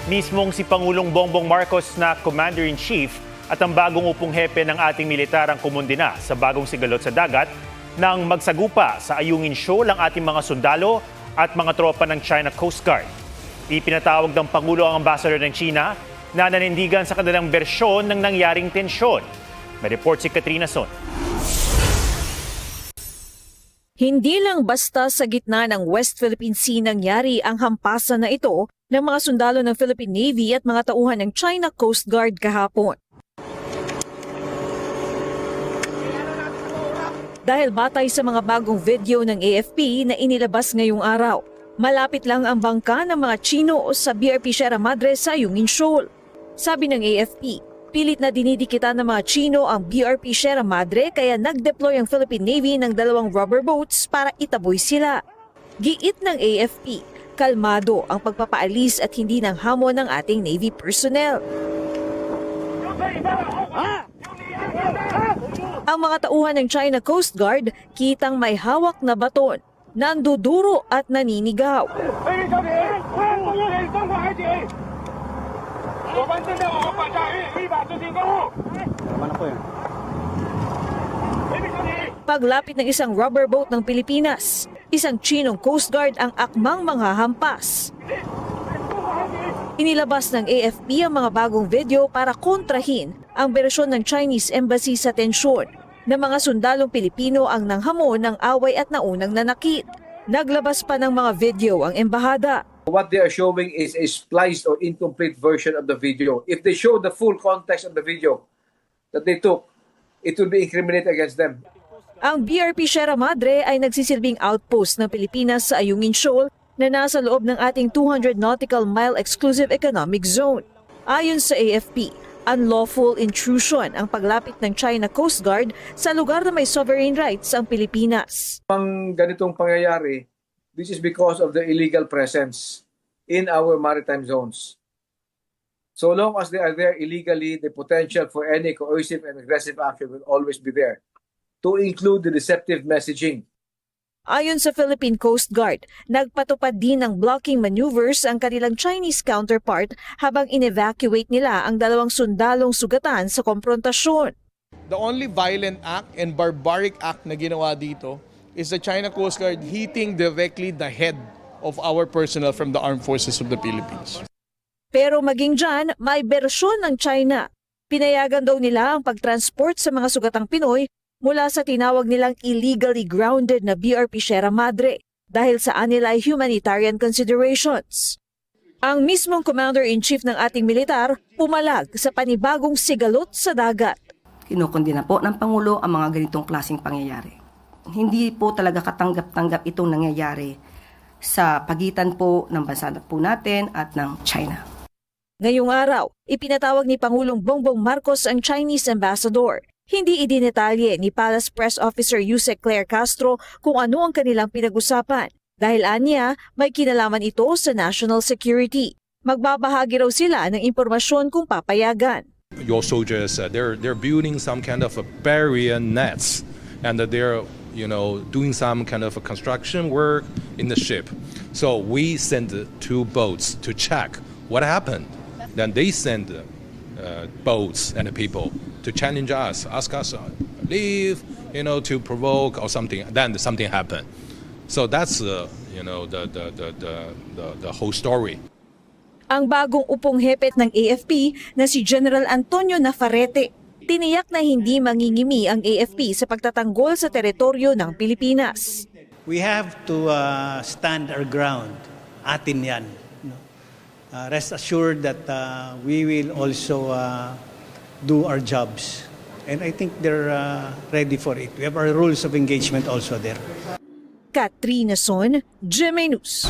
Mismong si Pangulong Bongbong Marcos na Commander-in-Chief at ang bagong upong hepe ng ating militar ang kumundina sa bagong sigalot sa dagat nang magsagupa sa ayungin show ang ating mga sundalo at mga tropa ng China Coast Guard. Ipinatawag ng Pangulo ang ambassador ng China na nanindigan sa kanilang bersyon ng nangyaring tensyon. May report si Katrina Son. Hindi lang basta sa gitna ng West Philippine Sea nangyari ang hampasan na ito ng mga sundalo ng Philippine Navy at mga tauhan ng China Coast Guard kahapon. Dahil batay sa mga bagong video ng AFP na inilabas ngayong araw, malapit lang ang bangka ng mga Chino sa BRP Sierra Madre sa Ayungin Shoal. Sabi ng AFP, pilit na dinidikitan ng mga Chino ang BRP Sierra Madre kaya nag-deploy ang Philippine Navy ng 2 rubber boats para itaboy sila. Giit ng AFP, kalmado ang pagpapaalis at hindi ng hamon ng ating Navy personnel. Ang mga tauhan ng China Coast Guard kitang may hawak na baton, nanduduro at naninigaw. Paglapit ng isang rubber boat ng Pilipinas, isang Chinong Coast Guard ang akmang manghahampas. Inilabas ng AFP ang mga bagong video para kontrahin ang bersyon ng Chinese Embassy sa tensyon na mga sundalong Pilipino ang nanghamon ng away at naunang nanakit. Naglabas pa ng mga video ang embahada. What they are showing is a spliced or incomplete version of the video. If they show the full context of the video that they took, it will be incriminated against them. Ang BRP Sierra Madre ay nagsisilbing outpost ng Pilipinas sa Ayungin Shoal na nasa loob ng ating 200 nautical mile exclusive economic zone. Ayon sa AFP, unlawful intrusion ang paglapit ng China Coast Guard sa lugar na may sovereign rights ang Pilipinas. Ang ganitong pangyayari, this is because of the illegal presence in our maritime zones. So long as they are there illegally, the potential for any coercive and aggressive action will always be there, to include the deceptive messaging. Ayon sa Philippine Coast Guard, nagpatupad din ng blocking maneuvers ang kanilang Chinese counterpart habang in-evacuate nila ang 2 sundalong sugatan sa komprontasyon. The only violent act and barbaric act na ginawa dito is the China Coast Guard hitting directly the head of our personnel from the Armed Forces of the Philippines. Pero maging dyan, may bersyon ng China. Pinayagan daw nila ang pagtransport sa mga sugatang Pinoy mula sa tinawag nilang illegally grounded na BRP Sierra Madre dahil sa anila humanitarian considerations. Ang mismong Commander-in-Chief ng ating militar pumalag sa panibagong sigalot sa dagat. Kinukundina po ng Pangulo ang mga ganitong klaseng pangyayari. Hindi po talaga katanggap-tanggap itong nangyayari sa pagitan po ng bansa po natin at ng China. Ngayong araw, ipinatawag ni Pangulong Bongbong Marcos ang Chinese Ambassador. Hindi idinetalye ni Palace Press Officer Yusek Claire Castro kung ano ang kanilang pinag-usapan dahil anya may kinalaman ito sa national security. Magbabahagi raw sila ng impormasyon kung papayagan. Your soldiers, they're building some kind of a barrier nets, and they're doing some kind of a construction work in the ship. So we send 2 boats to check what happened. Then they send boats and people to challenge us, ask us leave, to provoke or something. Then something happened. So that's the whole story. Ang bagong upong hepet ng AFP na si General Antonio Nafarrete, tiniyak na hindi mangingimi ang AFP sa pagtatanggol sa teritoryo ng Pilipinas. We have to stand our ground. Atin yan. Rest assured that we will also do our jobs. And I think they're ready for it. We have our rules of engagement also there. Katrina Son, GMA News.